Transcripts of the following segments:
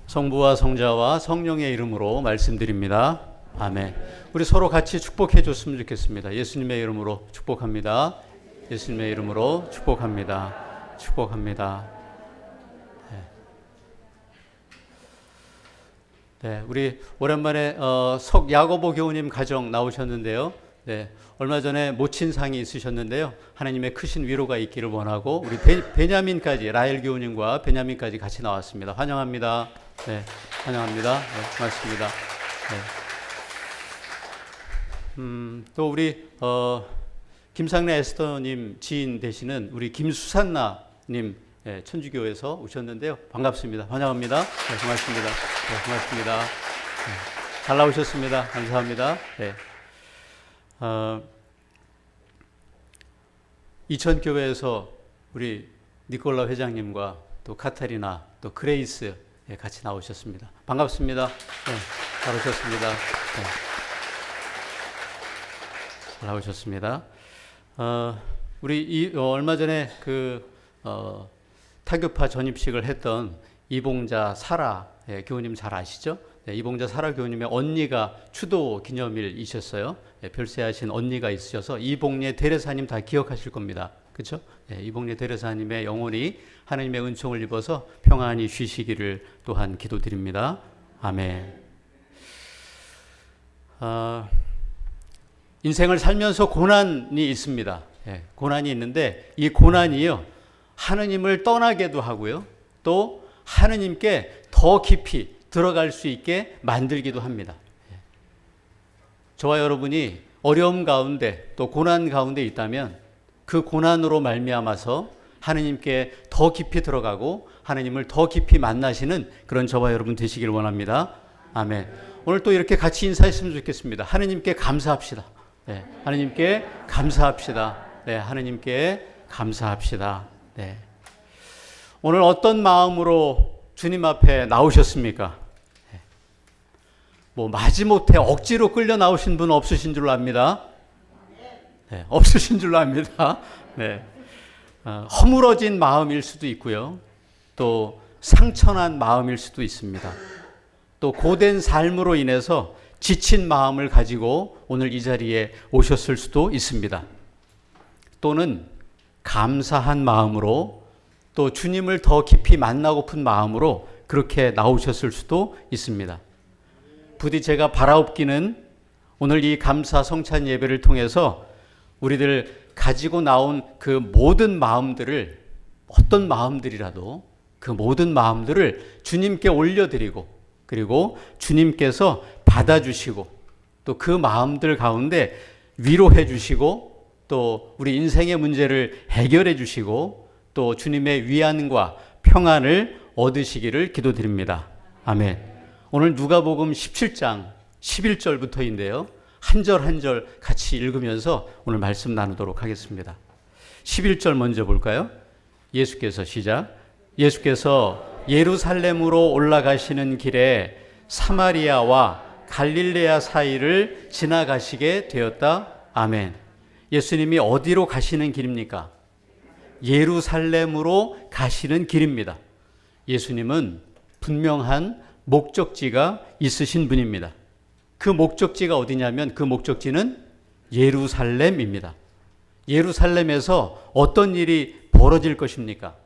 성부와 성자와 성령의 이름으로 말씀드립니다. 아멘. 우리 서로 같이 축복해 줬으면 좋겠습니다. 예수님의 이름으로 축복합니다. 예수님의 이름으로 축복합니다. 축복합니다. 네, 우리 오랜만에 야고보 교우님 가정 나오셨는데요. 네, 얼마 전에 모친상이 있으셨는데요. 하나님의 크신 위로가 있기를 원하고 우리 베냐민까지 라헬 교우님과 베냐민까지 같이 나왔습니다. 환영합니다. 네, 환영합니다. 네, 고맙습니다. 네. 또 우리 김상래 에스더님 지인 되시는 우리 김수산나님 네, 천주교에서 오셨는데요. 반갑습니다. 환영합니다. 네, 고맙습니다. 네, 고맙습니다. 네, 잘 나오셨습니다. 감사합니다. 네. 이천교회에서 우리 니콜라 회장님과 또 카타리나 또 그레이스 네, 같이 나오셨습니다. 반갑습니다. 네, 잘 오셨습니다. 네. 잘 나오셨습니다. 우리 얼마 전에 타교파 전입식을 했던 이봉자 사라 교우님 잘 아시죠? 네, 이봉자 사라 교우님의 언니가 추도 기념일이셨어요. 네, 별세하신 언니가 있으셔서 이봉례 대례사님 다 기억하실 겁니다. 그렇죠? 네, 이봉례 대례사님의 영혼이 하나님의 은총을 입어서 평안히 쉬시기를 또한 기도드립니다. 아멘. 인생을 살면서 고난이 있습니다. 네, 고난이 있는데 이 고난이요 하느님을 떠나게도 하고요 또 하느님께 더 깊이 들어갈 수 있게 만들기도 합니다. 저와 여러분이 어려움 가운데 또 고난 가운데 있다면 그 고난으로 말미암아서 하느님께 더 깊이 들어가고 하느님을 더 깊이 만나시는 그런 저와 여러분 되시길 원합니다. 아멘. 오늘 또 이렇게 같이 인사했으면 좋겠습니다. 하느님께 감사합시다. 네, 하느님께 감사합시다. 네, 하느님께 감사합시다. 네. 오늘 어떤 마음으로 주님 앞에 나오셨습니까? 네. 뭐 마지못해 억지로 끌려 나오신 분 없으신 줄로 압니다. 네, 없으신 줄로 압니다. 네. 허물어진 마음일 수도 있고요. 또 상처난 마음일 수도 있습니다. 또 고된 삶으로 인해서 지친 마음을 가지고 오늘 이 자리에 오셨을 수도 있습니다. 또는 감사한 마음으로 또 주님을 더 깊이 만나고픈 마음으로 그렇게 나오셨을 수도 있습니다. 부디 제가 바라옵기는 오늘 이 감사 성찬 예배를 통해서 우리들 가지고 나온 그 모든 마음들을 어떤 마음들이라도 그 모든 마음들을 주님께 올려드리고 그리고 주님께서 받아주시고 또 그 마음들 가운데 위로해 주시고 또 우리 인생의 문제를 해결해 주시고 또 주님의 위안과 평안을 얻으시기를 기도드립니다. 아멘. 오늘 누가복음 17장 11절부터인데요. 한 절 한 절 같이 읽으면서 오늘 말씀 나누도록 하겠습니다. 11절 먼저 볼까요? 예수께서 시작. 예수께서 예루살렘으로 올라가시는 길에 사마리아와 갈릴레아 사이를 지나가시게 되었다. 아멘. 예수님이 어디로 가시는 길입니까? 예루살렘으로 가시는 길입니다. 예수님은 분명한 목적지가 있으신 분입니다. 그 목적지가 어디냐면 그 목적지는 예루살렘입니다. 예루살렘에서 어떤 일이 벌어질 것입니까?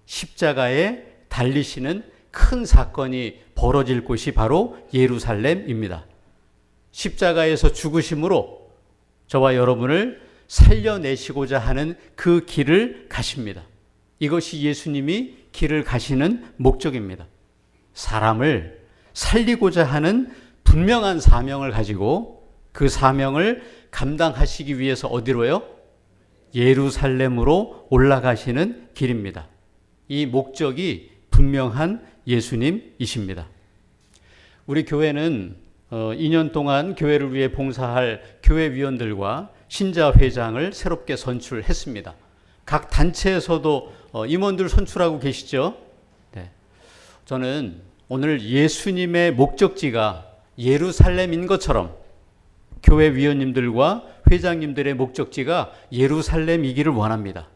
십자가에 달리시는 큰 사건이 벌어질 곳이 바로 예루살렘입니다. 십자가에서 죽으심으로 저와 여러분을 살려내시고자 하는 그 길을 가십니다. 이것이 예수님이 길을 가시는 목적입니다. 사람을 살리고자 하는 분명한 사명을 가지고 그 사명을 감당하시기 위해서 어디로요? 예루살렘으로 올라가시는 길입니다. 이 목적이 분명한 예수님이십니다. 우리 교회는 2년 동안 교회를 위해 봉사할 교회위원들과 신자회장을 새롭게 선출했습니다. 각 단체에서도 임원들 선출하고 계시죠? 네. 저는 오늘 예수님의 목적지가 예루살렘인 것처럼 교회위원님들과 회장님들의 목적지가 예루살렘이기를 원합니다.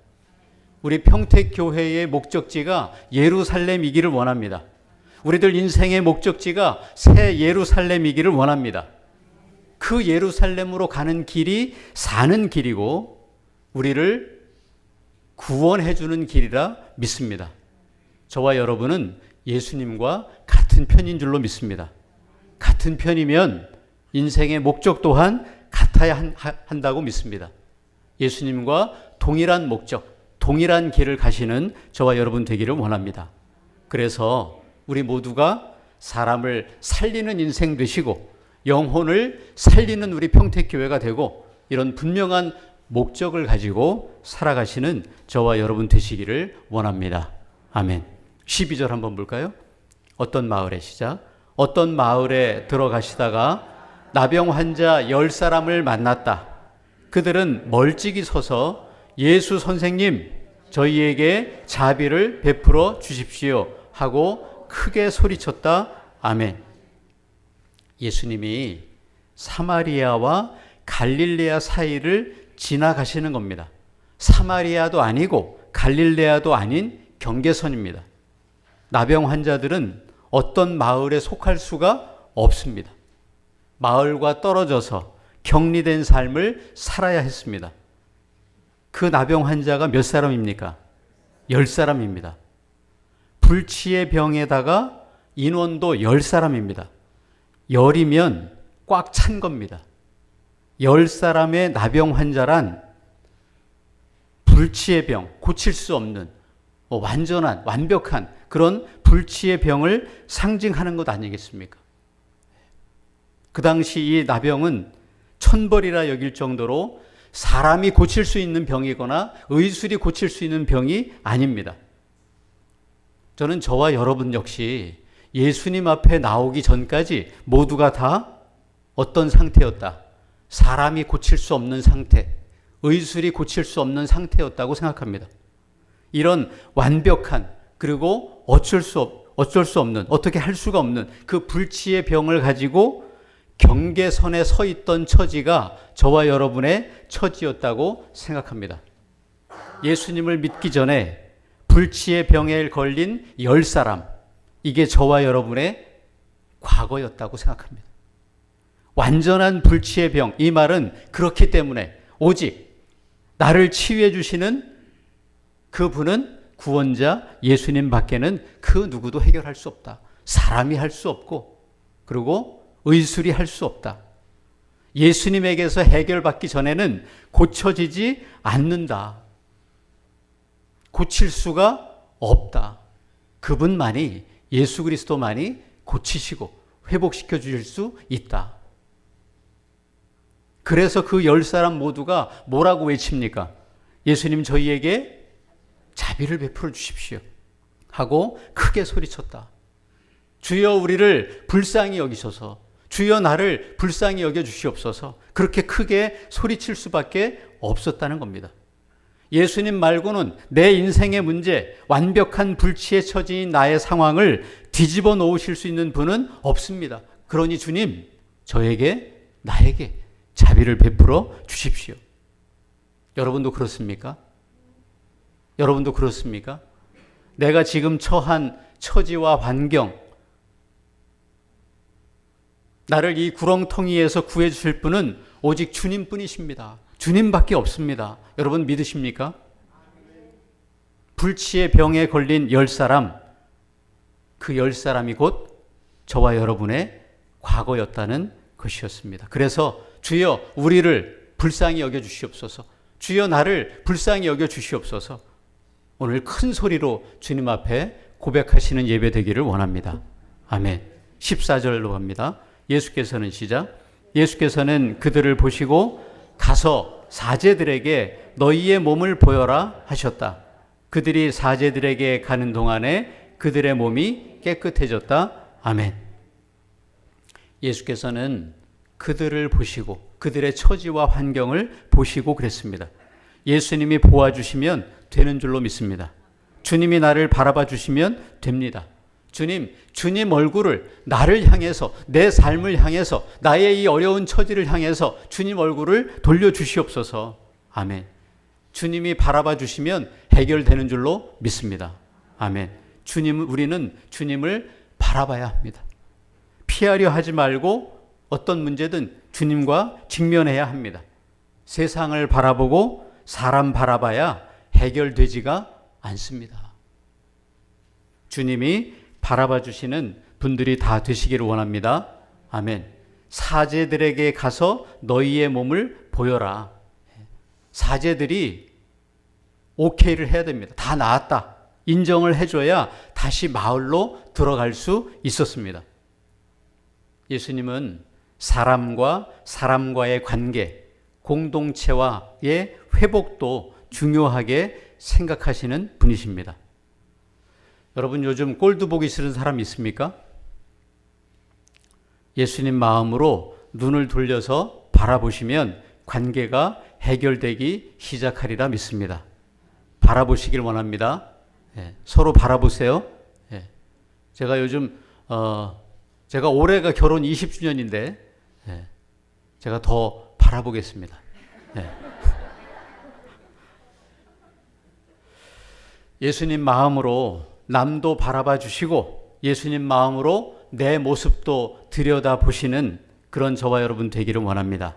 우리 평택교회의 목적지가 예루살렘이기를 원합니다. 우리들 인생의 목적지가 새 예루살렘이기를 원합니다. 그 예루살렘으로 가는 길이 사는 길이고 우리를 구원해 주는 길이라 믿습니다. 저와 여러분은 예수님과 같은 편인 줄로 믿습니다. 같은 편이면 인생의 목적 또한 같아야 한다고 믿습니다. 예수님과 동일한 목적, 동일한 길을 가시는 저와 여러분 되기를 원합니다. 그래서 우리 모두가 사람을 살리는 인생 되시고 영혼을 살리는 우리 평택교회가 되고 이런 분명한 목적을 가지고 살아가시는 저와 여러분 되시기를 원합니다. 아멘. 12절 한번 볼까요? 어떤 마을에 시작. 어떤 마을에 들어가시다가 나병 환자 10사람을 만났다. 그들은 멀찍이 서서 예수 선생님, 저희에게 자비를 베풀어 주십시오 하고 크게 소리쳤다. 아멘. 예수님이 사마리아와 갈릴레아 사이를 지나가시는 겁니다. 사마리아도 아니고 갈릴레아도 아닌 경계선입니다. 나병 환자들은 어떤 마을에 속할 수가 없습니다. 마을과 떨어져서 격리된 삶을 살아야 했습니다. 그 나병 환자가 몇 사람입니까? 10사람입니다. 불치의 병에다가 인원도 10사람입니다. 10이면 꽉 찬 겁니다. 10사람의 나병 환자란 불치의 병, 고칠 수 없는 완전한, 완벽한 그런 불치의 병을 상징하는 것 아니겠습니까? 그 당시 이 나병은 천벌이라 여길 정도로 사람이 고칠 수 있는 병이거나 의술이 고칠 수 있는 병이 아닙니다. 저는 저와 여러분 역시 예수님 앞에 나오기 전까지 모두가 다 어떤 상태였다? 사람이 고칠 수 없는 상태, 의술이 고칠 수 없는 상태였다고 생각합니다. 이런 완벽한 그리고 어쩔 수 없는 어떻게 할 수가 없는 그 불치의 병을 가지고 경계선에 서 있던 처지가 저와 여러분의 처지였다고 생각합니다. 예수님을 믿기 전에 불치의 병에 걸린 10사람, 이게 저와 여러분의 과거였다고 생각합니다. 완전한 불치의 병, 이 말은 그렇기 때문에 오직 나를 치유해 주시는 그분은 구원자 예수님 밖에는 그 누구도 해결할 수 없다. 사람이 할 수 없고 그리고 의술이 할 수 없다. 예수님에게서 해결받기 전에는 고쳐지지 않는다. 고칠 수가 없다. 그분만이, 예수 그리스도만이 고치시고 회복시켜 주실 수 있다. 그래서 그 10사람 모두가 뭐라고 외칩니까? 예수님 저희에게 자비를 베풀어 주십시오 하고 크게 소리쳤다. 주여 우리를 불쌍히 여기셔서, 주여 나를 불쌍히 여겨 주시옵소서, 그렇게 크게 소리칠 수밖에 없었다는 겁니다. 예수님 말고는 내 인생의 문제, 완벽한 불치의 처지인 나의 상황을 뒤집어 놓으실 수 있는 분은 없습니다. 그러니 주님, 저에게, 나에게 자비를 베풀어 주십시오. 여러분도 그렇습니까? 여러분도 그렇습니까? 내가 지금 처한 처지와 환경, 나를 이 구렁텅이에서 구해 주실 분은 오직 주님뿐이십니다. 주님밖에 없습니다. 여러분 믿으십니까? 불치의 병에 걸린 10사람, 그 10사람이 곧 저와 여러분의 과거였다는 것이었습니다. 그래서 주여 우리를 불쌍히 여겨 주시옵소서, 주여 나를 불쌍히 여겨 주시옵소서, 오늘 큰 소리로 주님 앞에 고백하시는 예배 되기를 원합니다. 아멘. 14절로 갑니다. 예수께서는 시작. 예수께서는 그들을 보시고 가서 사제들에게 너희의 몸을 보여라 하셨다. 그들이 사제들에게 가는 동안에 그들의 몸이 깨끗해졌다. 아멘. 예수께서는 그들을 보시고 그들의 처지와 환경을 보시고 그랬습니다. 예수님이 보아주시면 되는 줄로 믿습니다. 주님이 나를 바라봐 주시면 됩니다. 주님 얼굴을 나를 향해서, 내 삶을 향해서, 나의 이 어려운 처지를 향해서 주님 얼굴을 돌려주시옵소서. 아멘. 주님이 바라봐 주시면 해결되는 줄로 믿습니다. 아멘. 우리는 주님을 바라봐야 합니다. 피하려 하지 말고 어떤 문제든 주님과 직면해야 합니다. 세상을 바라보고 사람 바라봐야 해결되지가 않습니다. 주님이 바라봐 주시는 분들이 다 되시기를 원합니다. 아멘. 사제들에게 가서 너희의 몸을 보여라. 사제들이 오케이를 해야 됩니다. 다 나았다. 인정을 해줘야 다시 마을로 들어갈 수 있었습니다. 예수님은 사람과 사람과의 관계, 공동체와의 회복도 중요하게 생각하시는 분이십니다. 여러분 요즘 꼴도 보기 싫은 사람 있습니까? 예수님 마음으로 눈을 돌려서 바라보시면 관계가 해결되기 시작하리라 믿습니다. 바라보시길 원합니다. 서로 바라보세요. 제가 요즘 제가 올해가 결혼 20주년인데 제가 더 바라보겠습니다. 예수님 마음으로 남도 바라봐 주시고 예수님 마음으로 내 모습도 들여다보시는 그런 저와 여러분 되기를 원합니다.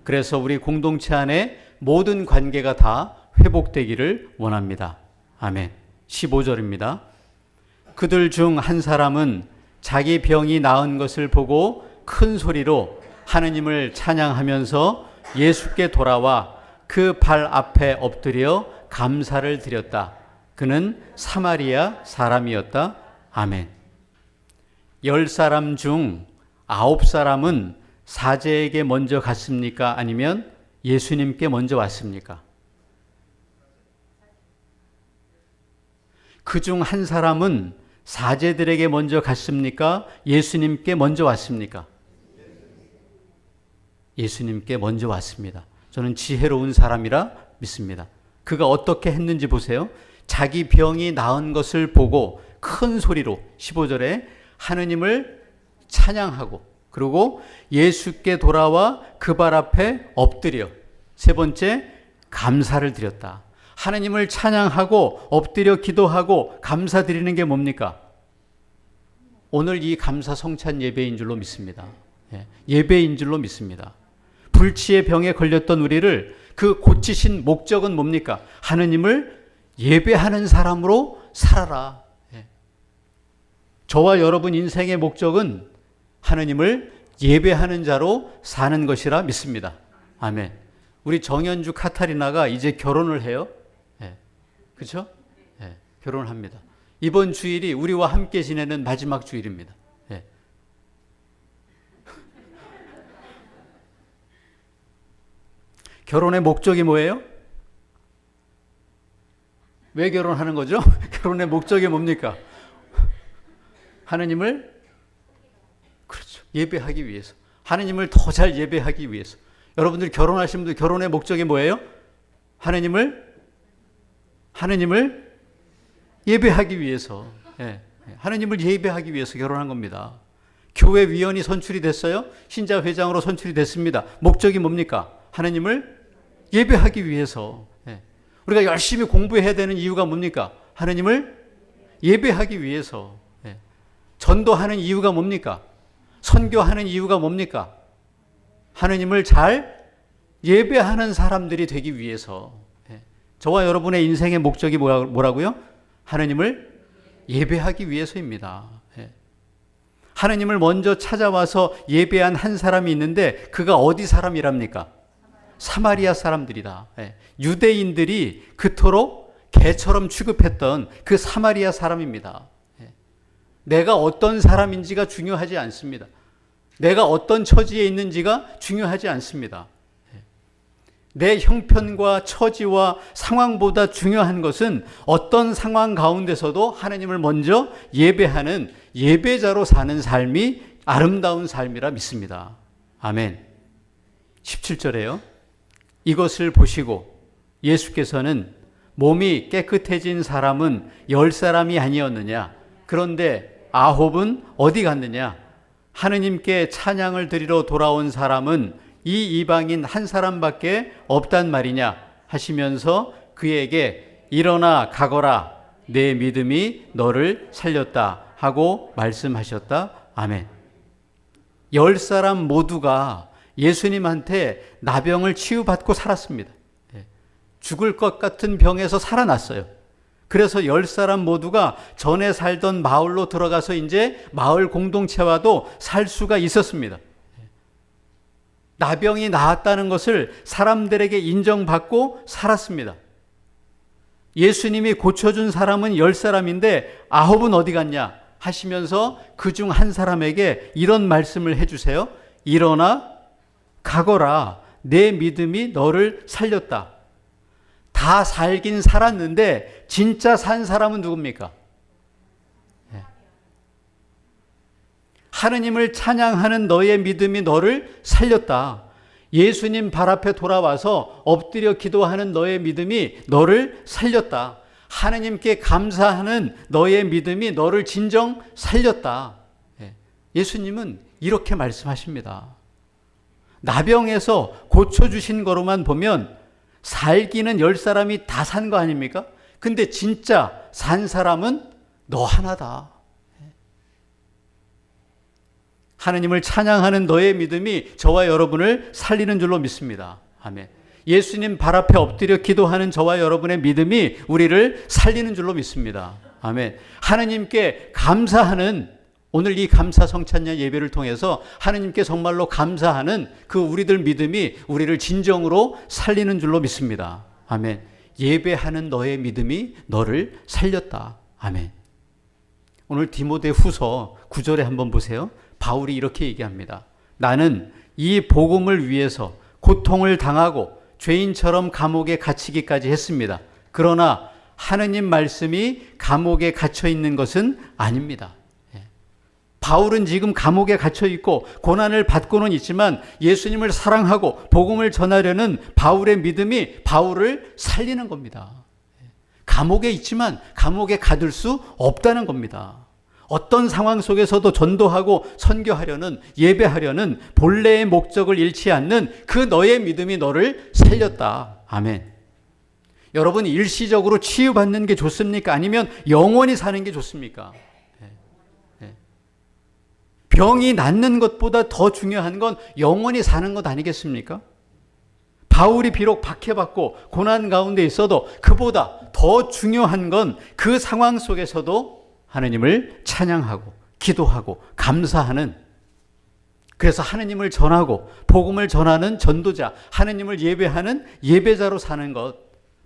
그래서 우리 공동체 안에 모든 관계가 다 회복되기를 원합니다. 아멘. 15절입니다. 그들 중 한 사람은 자기 병이 나은 것을 보고 큰 소리로 하느님을 찬양하면서 예수께 돌아와 그 발 앞에 엎드려 감사를 드렸다. 그는 사마리아 사람이었다. 아멘. 10사람 중 9사람은 사제에게 먼저 갔습니까? 아니면 예수님께 먼저 왔습니까? 그 중 한 사람은 사제들에게 먼저 갔습니까? 예수님께 먼저 왔습니까? 예수님께 먼저 왔습니다. 저는 지혜로운 사람이라 믿습니다. 그가 어떻게 했는지 보세요. 자기 병이 나은 것을 보고 큰 소리로 15절에 하느님을 찬양하고 그리고 예수께 돌아와 그 발 앞에 엎드려 세 번째 감사를 드렸다. 하느님을 찬양하고 엎드려 기도하고 감사드리는 게 뭡니까? 오늘 이 감사 성찬 예배인 줄로 믿습니다. 예배인 줄로 믿습니다. 불치의 병에 걸렸던 우리를 그 고치신 목적은 뭡니까? 하느님을 예배하는 사람으로 살아라. 저와 여러분 인생의 목적은 하느님을 예배하는 자로 사는 것이라 믿습니다. 아멘. 우리 정연주 카타리나가 이제 결혼을 해요. 그렇죠? 결혼을 합니다. 이번 주일이 우리와 함께 지내는 마지막 주일입니다. 결혼의 목적이 뭐예요? 왜 결혼하는 거죠? 결혼의 목적이 뭡니까? 하느님을 그렇죠. 예배하기 위해서. 하느님을 더 잘 예배하기 위해서. 여러분들 결혼하신 분들 결혼의 목적이 뭐예요? 하느님을 예배하기 위해서. 하느님을 예배하기 위해서 결혼한 겁니다. 교회 위원이 선출이 됐어요. 신자 회장으로 선출이 됐습니다. 목적이 뭡니까? 하느님을 예배하기 위해서. 우리가 열심히 공부해야 되는 이유가 뭡니까? 하느님을 예배하기 위해서. 전도하는 이유가 뭡니까? 선교하는 이유가 뭡니까? 하느님을 잘 예배하는 사람들이 되기 위해서. 저와 여러분의 인생의 목적이 뭐라고요? 하느님을 예배하기 위해서입니다. 하느님을 먼저 찾아와서 예배한 한 사람이 있는데 그가 어디 사람이랍니까? 사마리아 사람들이다. 유대인들이 그토록 개처럼 취급했던 그 사마리아 사람입니다. 내가 어떤 사람인지가 중요하지 않습니다. 내가 어떤 처지에 있는지가 중요하지 않습니다. 내 형편과 처지와 상황보다 중요한 것은 어떤 상황 가운데서도 하나님을 먼저 예배하는 예배자로 사는 삶이 아름다운 삶이라 믿습니다. 아멘. 17절에요. 이것을 보시고 예수께서는 몸이 깨끗해진 사람은 10사람이 아니었느냐? 그런데 9은 어디 갔느냐? 하느님께 찬양을 드리러 돌아온 사람은 이 이방인 한 사람밖에 없단 말이냐 하시면서 그에게 일어나 가거라 내 믿음이 너를 살렸다 하고 말씀하셨다. 아멘. 10사람 모두가 예수님한테 나병을 치유받고 살았습니다. 죽을 것 같은 병에서 살아났어요. 그래서 10사람 모두가 전에 살던 마을로 들어가서 이제 마을 공동체와도 살 수가 있었습니다. 나병이 나았다는 것을 사람들에게 인정받고 살았습니다. 예수님이 고쳐준 사람은 10사람인데 9은 어디 갔냐 하시면서 그중 한 사람에게 이런 말씀을 해주세요. 일어나 가거라. 내 믿음이 너를 살렸다. 다 살긴 살았는데 진짜 산 사람은 누굽니까? 하느님을 찬양하는 너의 믿음이 너를 살렸다. 예수님 발 앞에 돌아와서 엎드려 기도하는 너의 믿음이 너를 살렸다. 하느님께 감사하는 너의 믿음이 너를 진정 살렸다. 예수님은 이렇게 말씀하십니다. 나병에서 고쳐주신 거로만 보면 살기는 10사람이 다 산 거 아닙니까? 근데 진짜 산 사람은 너 하나다. 하느님을 찬양하는 너의 믿음이 저와 여러분을 살리는 줄로 믿습니다. 아멘. 예수님 발 앞에 엎드려 기도하는 저와 여러분의 믿음이 우리를 살리는 줄로 믿습니다. 아멘. 하느님께 감사하는 오늘 이 감사 성찬절 예배를 통해서 하느님께 정말로 감사하는 그 우리들 믿음이 우리를 진정으로 살리는 줄로 믿습니다. 아멘. 예배하는 너의 믿음이 너를 살렸다. 아멘. 오늘 디모데후서 9절에 한번 보세요. 바울이 이렇게 얘기합니다. 나는 이 복음을 위해서 고통을 당하고 죄인처럼 감옥에 갇히기까지 했습니다. 그러나 하느님 말씀이 감옥에 갇혀 있는 것은 아닙니다. 바울은 지금 감옥에 갇혀 있고 고난을 받고는 있지만 예수님을 사랑하고 복음을 전하려는 바울의 믿음이 바울을 살리는 겁니다. 감옥에 있지만 감옥에 가둘 수 없다는 겁니다. 어떤 상황 속에서도 전도하고 선교하려는 예배하려는 본래의 목적을 잃지 않는 그 너의 믿음이 너를 살렸다. 아멘. 여러분 일시적으로 치유받는 게 좋습니까? 아니면 영원히 사는 게 좋습니까? 병이 낫는 것보다 더 중요한 건 영원히 사는 것 아니겠습니까? 바울이 비록 박해받고 고난 가운데 있어도 그보다 더 중요한 건 그 상황 속에서도 하느님을 찬양하고 기도하고 감사하는, 그래서 하느님을 전하고 복음을 전하는 전도자, 하느님을 예배하는 예배자로 사는 것.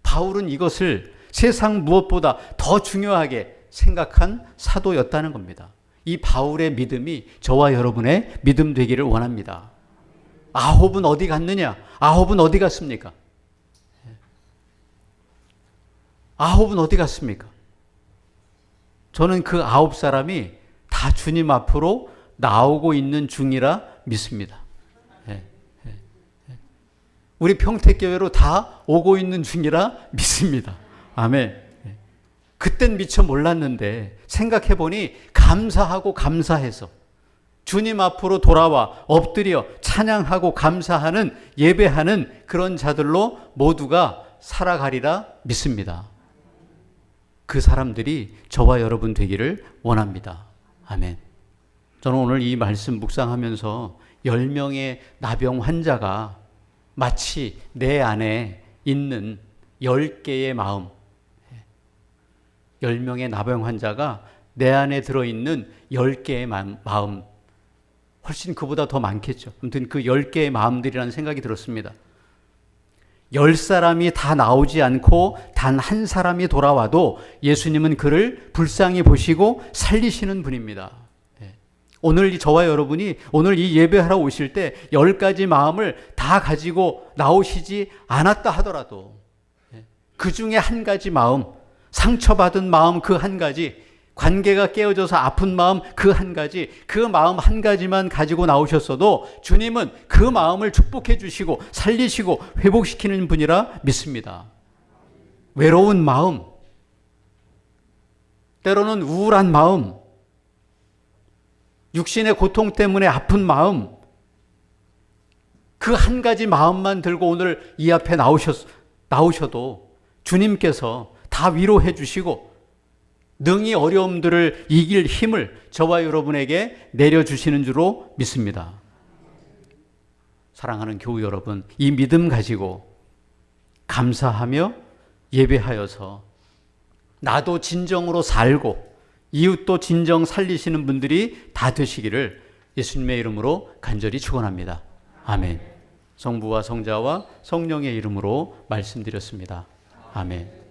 바울은 이것을 세상 무엇보다 더 중요하게 생각한 사도였다는 겁니다. 이 바울의 믿음이 저와 여러분의 믿음 되기를 원합니다. 9은 어디 갔느냐? 9은 어디 갔습니까? 9은 어디 갔습니까? 저는 그 9사람이 다 주님 앞으로 나오고 있는 중이라 믿습니다. 우리 평택교회로 다 오고 있는 중이라 믿습니다. 아멘. 그땐 미처 몰랐는데 생각해보니 감사하고 감사해서 주님 앞으로 돌아와 엎드려 찬양하고 감사하는 예배하는 그런 자들로 모두가 살아가리라 믿습니다. 그 사람들이 저와 여러분 되기를 원합니다. 아멘. 저는 오늘 이 말씀 묵상하면서 10명의 나병 환자가 마치 내 안에 있는 10개의 마음, 10명의 나병 환자가 내 안에 들어있는 10개의 마음, 훨씬 그보다 더 많겠죠. 아무튼 그 10개의 마음들이라는 생각이 들었습니다. 10사람이 다 나오지 않고 단 한 사람이 돌아와도 예수님은 그를 불쌍히 보시고 살리시는 분입니다. 오늘 저와 여러분이 오늘 이 예배하러 오실 때 10가지 마음을 다 가지고 나오시지 않았다 하더라도 그 중에 한 가지 마음, 상처받은 마음 그 한 가지, 관계가 깨어져서 아픈 마음 그 한 가지, 그 마음 한 가지만 가지고 나오셨어도 주님은 그 마음을 축복해 주시고 살리시고 회복시키는 분이라 믿습니다. 외로운 마음, 때로는 우울한 마음, 육신의 고통 때문에 아픈 마음, 그 한 가지 마음만 들고 오늘 이 앞에 나오셔도 주님께서 다 위로해 주시고 능히 어려움들을 이길 힘을 저와 여러분에게 내려주시는 줄로 믿습니다. 사랑하는 교우 여러분, 이 믿음 가지고 감사하며 예배하여서 나도 진정으로 살고 이웃도 진정 살리시는 분들이 다 되시기를 예수님의 이름으로 간절히 축원합니다. 아멘. 성부와 성자와 성령의 이름으로 말씀드렸습니다. 아멘.